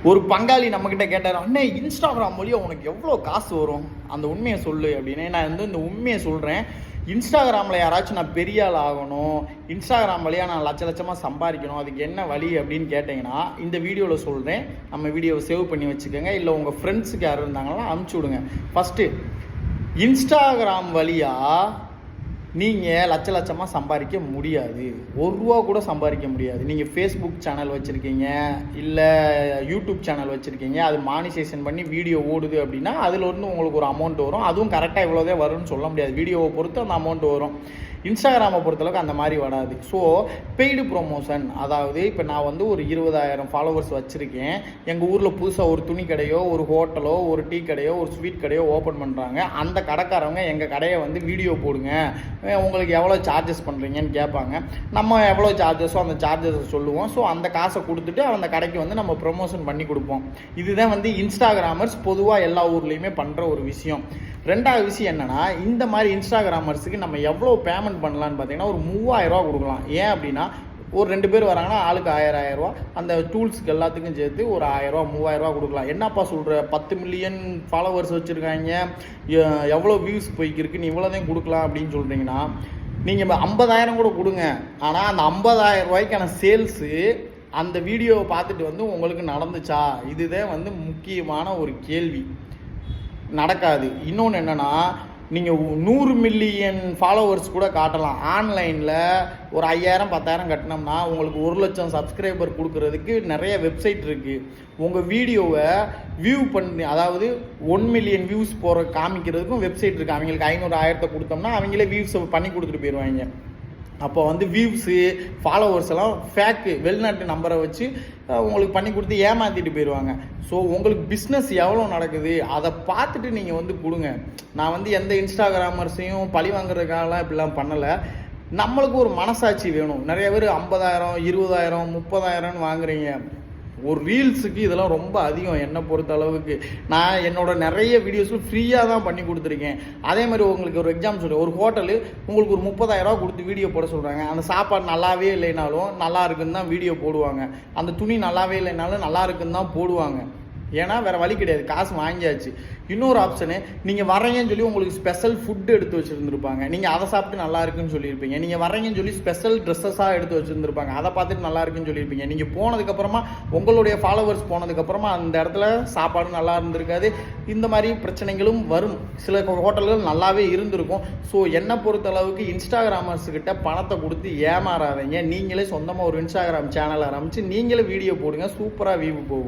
ஒரு பங்காளி நம்மக்கிட்ட கேட்டார், அண்ணே இன்ஸ்டாகிராம் வழியாக உனக்கு எவ்வளோ காசு வரும், அந்த உண்மையை சொல்லு அப்படின்னு. நான் வந்து இந்த உண்மையை சொல்கிறேன். இன்ஸ்டாகிராமில் யாராச்சும் நான் பெரிய ஆள் ஆகணும், இன்ஸ்டாகிராம் வழியாக நான் லட்சமாக சம்பாதிக்கணும், அதுக்கு என்ன வழி அப்படின்னு கேட்டிங்கன்னா இந்த வீடியோவில் சொல்கிறேன். நம்ம வீடியோவை சேவ் பண்ணி வச்சுக்கோங்க, இல்லை உங்கள் ஃப்ரெண்ட்ஸுக்கு யாரும் இருந்தாங்கன்னா அனுப்பிச்சி விடுங்க. ஃபஸ்ட்டு இன்ஸ்டாகிராம் வழியாக நீங்கள் லட்சமாக சம்பாதிக்க முடியாது. ரூபா கூட சம்பாதிக்க முடியாது. நீங்கள் ஃபேஸ்புக் சேனல் வச்சுருக்கீங்க, இல்லை யூடியூப் சேனல் வச்சுருக்கீங்க, அது மானிசேஷன் பண்ணி வீடியோ ஓடுது அப்படின்னா அதில் இருந்து உங்களுக்கு ஒரு அமௌண்ட் வரும். அதுவும் கரெக்டாக இவ்வளோதே வரும்னு சொல்ல முடியாது, வீடியோவை பொறுத்து அந்த அமௌண்ட் வரும். இன்ஸ்டாகிராமை பொறுத்தளவுக்கு அந்த மாதிரி வராது. ஸோ பெய்டு ப்ரொமோஷன், அதாவது இப்போ நான் வந்து ஒரு 20,000 ஃபாலோவர்ஸ் வச்சுருக்கேன். எங்கள் ஊரில் புதுசாக ஒரு துணி கடையோ, ஒரு ஹோட்டலோ, ஒரு டீ கடையோ, ஒரு ஸ்வீட் கடையோ ஓப்பன் பண்ணுறாங்க. அந்த கடைக்காரவங்க எங்கள் கடையை வந்து வீடியோ போடுங்க, உங்களுக்கு எவ்வளோ சார்ஜஸ் பண்ணுறீங்கன்னு கேட்பாங்க. நம்ம எவ்வளோ சார்ஜஸோ அந்த சார்ஜஸை சொல்லுவோம். ஸோ அந்த காசை கொடுத்துட்டு அந்த கடைக்கு வந்து நம்ம ப்ரொமோஷன் பண்ணி கொடுப்போம். இதுதான் வந்து இன்ஸ்டாகிராமர்ஸ் பொதுவாக எல்லா ஊர்லேயுமே பண்ணுற ஒரு விஷயம். ரெண்டாவது விஷயம் என்னென்னா, இந்த மாதிரி இன்ஸ்டாகிராமர்ஸுக்கு நம்ம எவ்வளோ பேமெண்ட் பண்ணலான்னு பார்த்தீங்கன்னா ஒரு 3000 ரூபா கொடுக்கலாம். ஏன் அப்படின்னா, ஒரு 2 பேர் வராங்கன்னா ஆளுக்கு 1000 ரூபா, அந்த டூல்ஸுக்கு எல்லாத்துக்கும் சேர்த்து ஒரு 1000 ரூபா 3000 ரூபா கொடுக்கலாம். என்னப்பா சொல்கிற, 10 மில்லியன் ஃபாலோவர்ஸ் வச்சுருக்காங்க, எவ்வளோ வியூஸ் போய்க்கிருக்கு, நீ இவ்வளோதான் கொடுக்கலாம் அப்படின்னு சொல்கிறீங்கன்னா, நீங்கள் 50,000 கூட கொடுங்க. ஆனால் அந்த 50,000 ரூபாய்க்கான சேல்ஸு அந்த வீடியோவை பார்த்துட்டு வந்து உங்களுக்கு நடந்துச்சா? இதுதான் வந்து முக்கியமான ஒரு கேள்வி. நடக்காது. இன்னொன்று என்னென்னா, நீங்கள் 100 மில்லியன் ஃபாலோவர்ஸ் கூட காட்டலாம். ஆன்லைனில் ஒரு 5000 10,000 கட்டினோம்னா உங்களுக்கு 1,00,000 சப்ஸ்கிரைபர் கொடுக்கறதுக்கு நிறைய வெப்சைட் இருக்குது. உங்கள் வீடியோவை வியூ பண்ணி, அதாவது 1 மில்லியன் வியூஸ் போகிற காமிக்கிறதுக்கும் வெப்சைட் இருக்குது. அவங்களுக்கு 500 1000 கொடுத்தோம்னா அவங்களே வியூஸை பண்ணி கொடுத்துட்டு போயிடுவாங்க. அப்போ வந்து வியூஸு ஃபாலோவர்ஸ் எல்லாம் ஃபேக்கு வெளிநாட்டு நம்பரை வச்சு உங்களுக்கு பண்ணி கொடுத்து ஏமாற்றிட்டு போயிடுவாங்க. ஸோ உங்களுக்கு பிஸ்னஸ் எவ்வளோ நடக்குது அதை பார்த்துட்டு நீங்கள் வந்து கொடுங்க. நான் வந்து எந்த இன்ஸ்டாகிராமர்ஸையும் பழி வாங்குறதுக்காகலாம் இப்படிலாம் பண்ணலை. நம்மளுக்கு ஒரு மனசாட்சி வேணும். நிறைய பேர் 50,000 20,000 30,000 வாங்குறீங்க. ஒரு ரீல்ஸுக்கு இதெல்லாம் ரொம்ப அதிகம் என்னை பொறுத்த அளவுக்கு. நான் என்னோட நிறைய வீடியோஸில் ஃப்ரீயாக தான் பண்ணி கொடுத்துருக்கேன். அதே மாதிரி உங்களுக்கு ஒரு எக்ஸாம்பிள் சொல்கிறேன். ஒரு ஹோட்டலு உங்களுக்கு ஒரு 30,000 ரூபா கொடுத்து வீடியோ போட சொல்கிறாங்க. அந்த சாப்பாடு நல்லாவே இல்லைனாலும் நல்லா இருக்குன்னு தான் வீடியோ போடுவாங்க. அந்த துணி நல்லாவே இல்லைனாலும் நல்லா இருக்குன்னு தான் போடுவாங்க. ஏன்னா வேறு வழி கிடையாது, காசு வாங்கியாச்சு. இன்னொரு ஆப்ஷனு, நீங்கள் வரீங்கன்னு சொல்லி உங்களுக்கு ஸ்பெஷல் ஃபுட்டு எடுத்து வச்சுருந்துருப்பாங்க, நீங்கள் அதை சாப்பிட்டு நல்லா இருக்குன்னு சொல்லியிருப்பீங்க. நீங்கள் வரீங்கன்னு சொல்லி ஸ்பெஷல் ட்ரெஸ்ஸஸாக எடுத்து வச்சுருந்துருப்பாங்க, அதை பார்த்துட்டு நல்லா இருக்குன்னு சொல்லியிருப்பீங்க. நீங்கள் போனதுக்கப்புறமா உங்களுடைய ஃபாலோவர்ஸ் போனதுக்கப்புறமா அந்த இடத்துல சாப்பாடு நல்லா இருந்திருக்காது. இந்த மாதிரி பிரச்சனைகளும் வரும். சில ஹோட்டல்கள் நல்லாவே இருந்திருக்கும். ஸோ என்னை பொறுத்தளவுக்கு இன்ஸ்டாகிராமர்ஸ்கிட்ட பணத்தை கொடுத்து ஏமாறாதீங்க. நீங்களே சொந்தமாக ஒரு இன்ஸ்டாகிராம் சேனல் ஆரம்பித்து நீங்களே வீடியோ போடுங்க, சூப்பராக வியூ போகும்.